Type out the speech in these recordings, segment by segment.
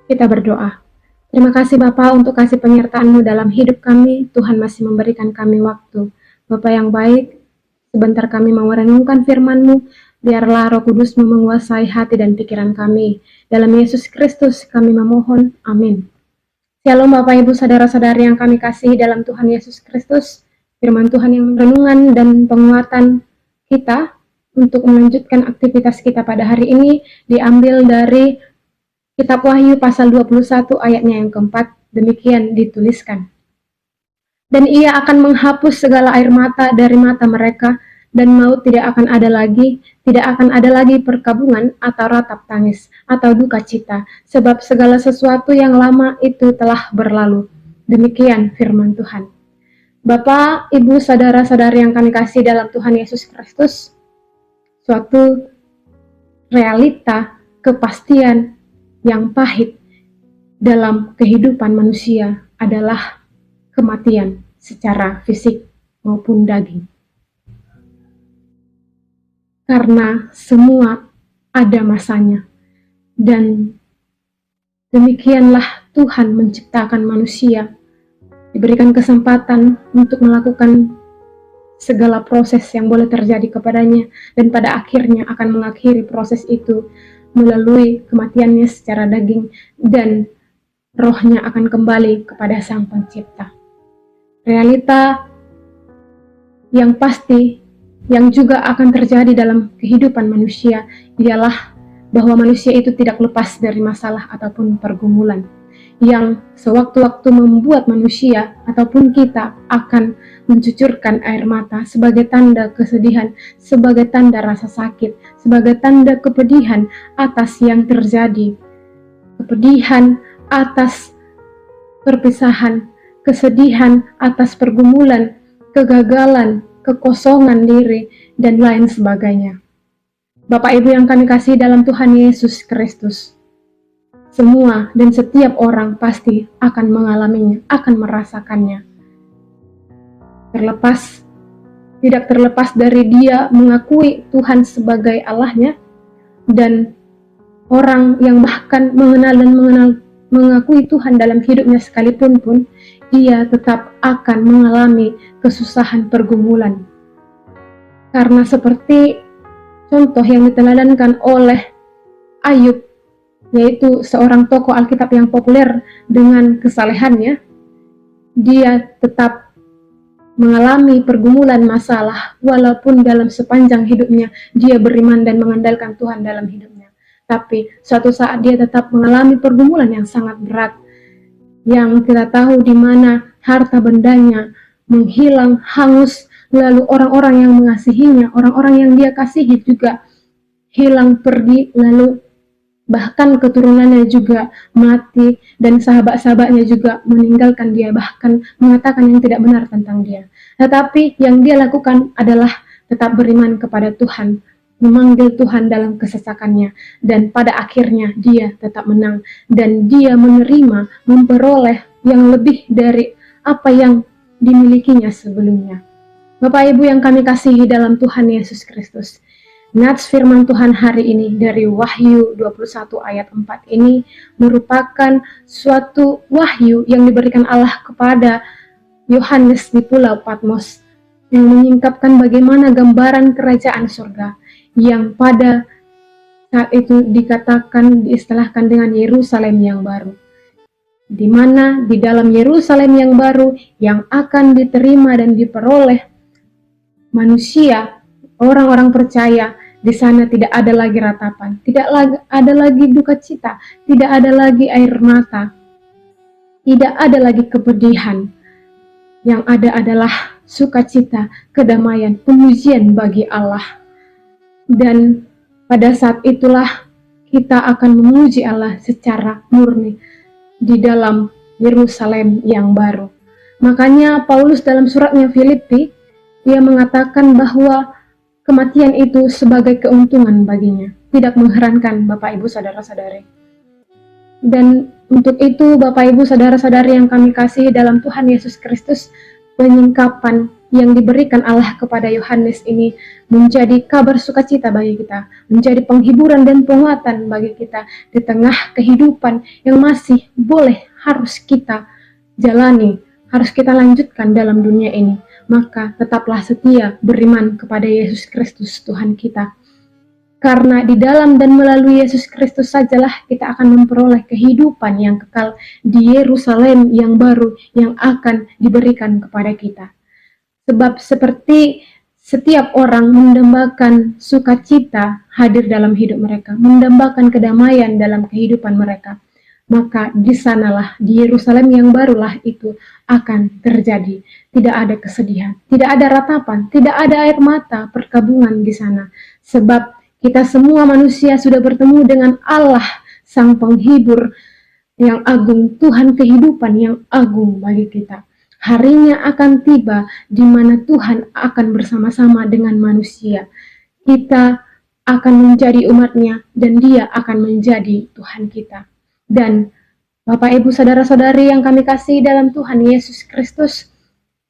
Kita berdoa. Terima kasih Bapa untuk kasih penyertaan-Mu dalam hidup kami. Tuhan masih memberikan kami waktu. Bapa yang baik, sebentar kami mau merenungkan firman-Mu. Biarlah Roh Kudus-Mu menguasai hati dan pikiran kami. Dalam Yesus Kristus kami memohon. Amin. Shalom Bapak Ibu Saudara-saudari yang kami kasihi dalam Tuhan Yesus Kristus. Firman Tuhan yang renungan dan penguatan kita untuk melanjutkan aktivitas kita pada hari ini diambil dari Kitab Wahyu pasal 21 ayatnya yang keempat, demikian dituliskan. Dan ia akan menghapus segala air mata dari mata mereka, dan maut tidak akan ada lagi, tidak akan ada lagi perkabungan atau ratap tangis, atau duka cita, sebab segala sesuatu yang lama itu telah berlalu. Demikian firman Tuhan. Bapak, Ibu, Saudara-saudari yang kami kasih dalam Tuhan Yesus Kristus, suatu realita, kepastian, yang pahit dalam kehidupan manusia adalah kematian secara fisik maupun daging. Karena semua ada masanya. Dan demikianlah Tuhan menciptakan manusia, diberikan kesempatan untuk melakukan segala proses yang boleh terjadi kepadanya, dan pada akhirnya akan mengakhiri proses itu melalui kematiannya secara daging, dan rohnya akan kembali kepada Sang Pencipta. Realita yang pasti yang juga akan terjadi dalam kehidupan manusia ialah bahwa manusia itu tidak lepas dari masalah ataupun pergumulan yang sewaktu-waktu membuat manusia ataupun kita akan mencucurkan air mata sebagai tanda kesedihan, sebagai tanda rasa sakit, sebagai tanda kepedihan atas yang terjadi, kepedihan atas perpisahan, kesedihan atas pergumulan, kegagalan, kekosongan diri, dan lain sebagainya. Bapak Ibu yang kami kasih dalam Tuhan Yesus Kristus, semua dan setiap orang pasti akan mengalaminya, akan merasakannya. Tidak terlepas dari dia mengakui Tuhan sebagai Allahnya, dan orang yang bahkan mengakui Tuhan dalam hidupnya sekalipun pun, ia tetap akan mengalami kesusahan pergumulan. Karena seperti contoh yang diteladankan oleh Ayub, yaitu seorang tokoh Alkitab yang populer dengan kesalehannya, dia tetap mengalami pergumulan masalah walaupun dalam sepanjang hidupnya dia beriman dan mengandalkan Tuhan dalam hidupnya. Tapi suatu saat dia tetap mengalami pergumulan yang sangat berat, yang kita tahu di mana harta bendanya menghilang, hangus, lalu orang-orang yang mengasihinya, orang-orang yang dia kasihi juga hilang, pergi, lalu bahkan keturunannya juga mati, dan sahabat-sahabatnya juga meninggalkan dia, bahkan mengatakan yang tidak benar tentang dia. Tetapi yang dia lakukan adalah tetap beriman kepada Tuhan, memanggil Tuhan dalam kesesakannya, dan pada akhirnya dia tetap menang, dan dia menerima, memperoleh yang lebih dari apa yang dimilikinya sebelumnya. Bapak Ibu yang kami kasihi dalam Tuhan Yesus Kristus, nats firman Tuhan hari ini dari Wahyu 21 ayat 4 ini merupakan suatu wahyu yang diberikan Allah kepada Yohanes di Pulau Patmos, yang menyingkapkan bagaimana gambaran kerajaan surga yang pada saat itu diistilahkan dengan Yerusalem yang baru, di mana di dalam Yerusalem yang baru yang akan diterima dan diperoleh manusia, orang-orang percaya, di sana tidak ada lagi ratapan, tidak ada lagi duka cita, tidak ada lagi air mata, tidak ada lagi kepedihan. Yang ada adalah sukacita, kedamaian, pujian bagi Allah. Dan pada saat itulah kita akan memuji Allah secara murni di dalam Yerusalem yang baru. Makanya Paulus dalam suratnya Filipi, dia mengatakan bahwa kematian itu sebagai keuntungan baginya. Tidak mengherankan Bapak Ibu Saudara-saudari. Dan untuk itu Bapak Ibu Saudara-saudari yang kami kasih dalam Tuhan Yesus Kristus, penyingkapan yang diberikan Allah kepada Yohanes ini menjadi kabar sukacita bagi kita, menjadi penghiburan dan penguatan bagi kita di tengah kehidupan yang masih boleh harus kita jalani, harus kita lanjutkan dalam dunia ini. Maka tetaplah setia beriman kepada Yesus Kristus Tuhan kita. Karena di dalam dan melalui Yesus Kristus sajalah kita akan memperoleh kehidupan yang kekal di Yerusalem yang baru yang akan diberikan kepada kita. Sebab seperti setiap orang mendambakan sukacita hadir dalam hidup mereka, mendambakan kedamaian dalam kehidupan mereka, maka di sanalah, di Yerusalem yang barulah itu akan terjadi. Tidak ada kesedihan, tidak ada ratapan, tidak ada air mata perkabungan di sana. Sebab kita semua manusia sudah bertemu dengan Allah, Sang Penghibur yang agung, Tuhan kehidupan yang agung bagi kita. Harinya akan tiba di mana Tuhan akan bersama-sama dengan manusia. Kita akan menjadi umatnya dan Dia akan menjadi Tuhan kita. Dan Bapak, Ibu, Saudara-saudari yang kami kasih dalam Tuhan Yesus Kristus,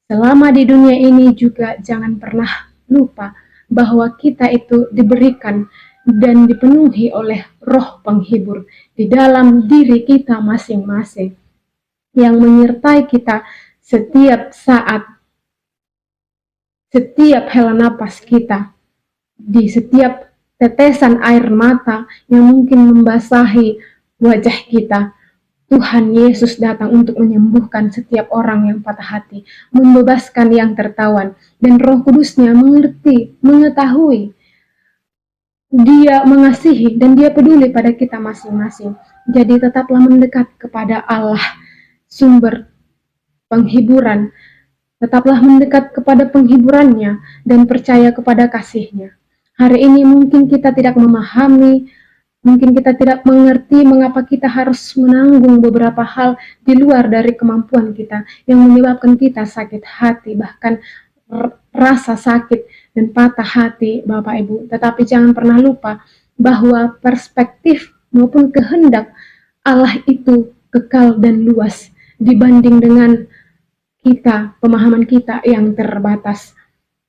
selama di dunia ini juga jangan pernah lupa bahwa kita itu diberikan dan dipenuhi oleh Roh Penghibur di dalam diri kita masing-masing yang menyertai kita setiap saat, setiap hela napas kita, di setiap tetesan air mata yang mungkin membasahi wajah kita. Tuhan Yesus datang untuk menyembuhkan setiap orang yang patah hati, membebaskan yang tertawan, dan Roh Kudus-Nya mengerti, mengetahui, Dia mengasihi, dan Dia peduli pada kita masing-masing. Jadi tetaplah mendekat kepada Allah, sumber penghiburan. Tetaplah mendekat kepada penghiburannya dan percaya kepada kasih-Nya. Hari ini mungkin kita tidak memahami, mungkin kita tidak mengerti mengapa kita harus menanggung beberapa hal di luar dari kemampuan kita yang menyebabkan kita sakit hati, bahkan rasa sakit dan patah hati, Bapak Ibu. Tetapi jangan pernah lupa bahwa perspektif maupun kehendak Allah itu kekal dan luas dibanding dengan kita, pemahaman kita yang terbatas.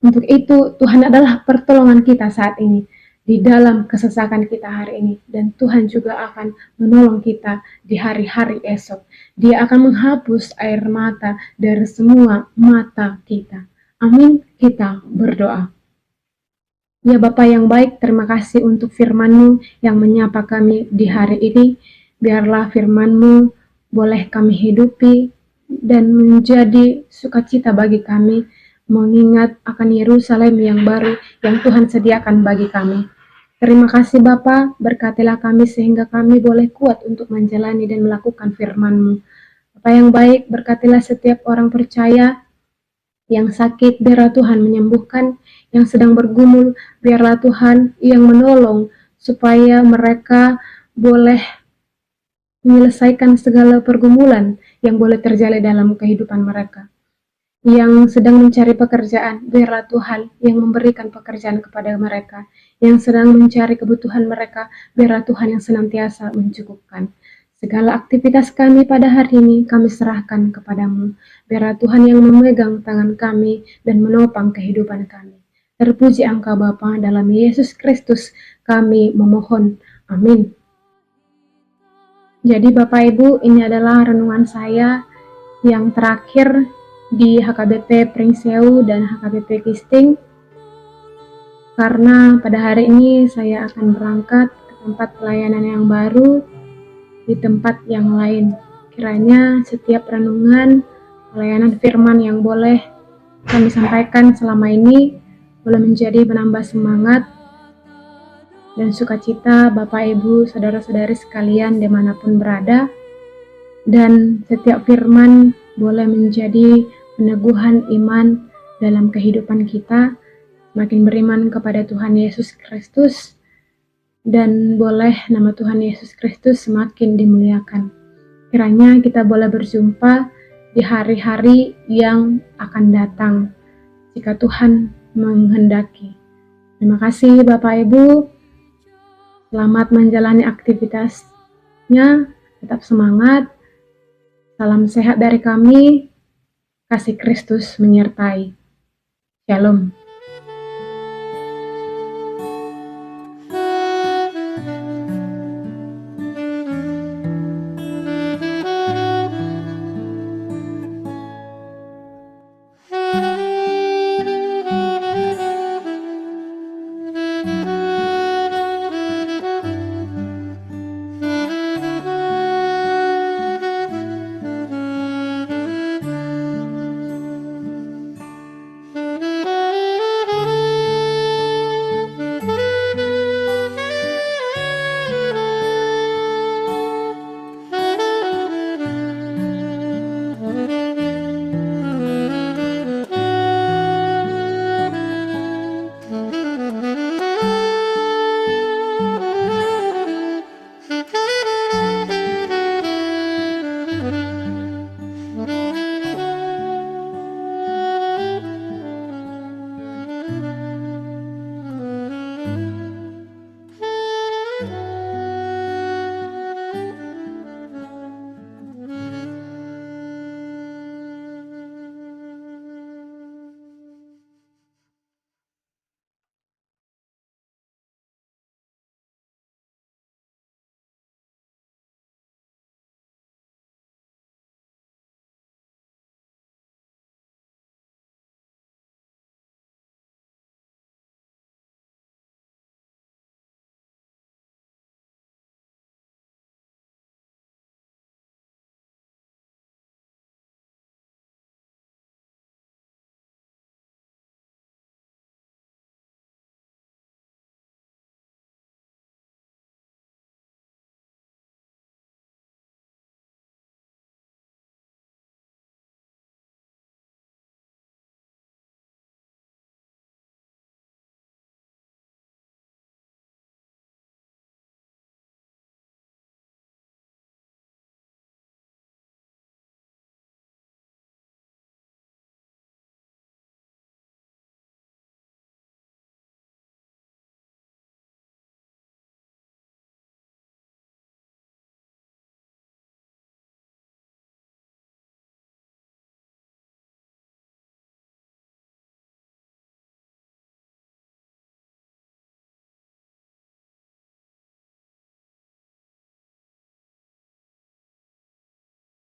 Untuk itu Tuhan adalah pertolongan kita saat ini di dalam kesesakan kita hari ini, dan Tuhan juga akan menolong kita di hari-hari esok. Dia akan menghapus air mata dari semua mata kita. Amin. Kita berdoa. Ya Bapa yang baik, terima kasih untuk firman-Mu yang menyapa kami di hari ini. Biarlah firman-Mu boleh kami hidupi dan menjadi sukacita bagi kami, mengingat akan Yerusalem yang baru yang Tuhan sediakan bagi kami. Terima kasih Bapa, berkatilah kami sehingga kami boleh kuat untuk menjalani dan melakukan firman-Mu. Bapa yang baik, berkatilah setiap orang percaya yang sakit, biarlah Tuhan menyembuhkan, yang sedang bergumul, biarlah Tuhan yang menolong, supaya mereka boleh menyelesaikan segala pergumulan yang boleh terjadi dalam kehidupan mereka. Yang sedang mencari pekerjaan, biarlah Tuhan yang memberikan pekerjaan kepada mereka. Yang sedang mencari kebutuhan mereka, biarlah Tuhan yang senantiasa mencukupkan. Segala aktivitas kami pada hari ini kami serahkan kepadamu. Biarlah Tuhan yang memegang tangan kami dan menopang kehidupan kami. Terpuji Engkau Bapa, dalam Yesus Kristus kami memohon. Amin. Jadi Bapak Ibu, ini adalah renungan saya yang terakhir di HKBP Pringsewu dan HKBP Kisting, karena pada hari ini saya akan berangkat ke tempat pelayanan yang baru di tempat yang lain. Kiranya setiap renungan, pelayanan firman yang boleh kami sampaikan selama ini boleh menjadi menambah semangat dan sukacita Bapak Ibu, saudara-saudari sekalian dimanapun berada, dan setiap firman boleh menjadi peneguhan iman dalam kehidupan kita, makin beriman kepada Tuhan Yesus Kristus, dan boleh nama Tuhan Yesus Kristus semakin dimuliakan. Kiranya kita boleh berjumpa di hari-hari yang akan datang, jika Tuhan menghendaki. Terima kasih Bapak Ibu, selamat menjalani aktivitasnya, tetap semangat. Salam sehat dari kami, kasih Kristus menyertai. Shalom.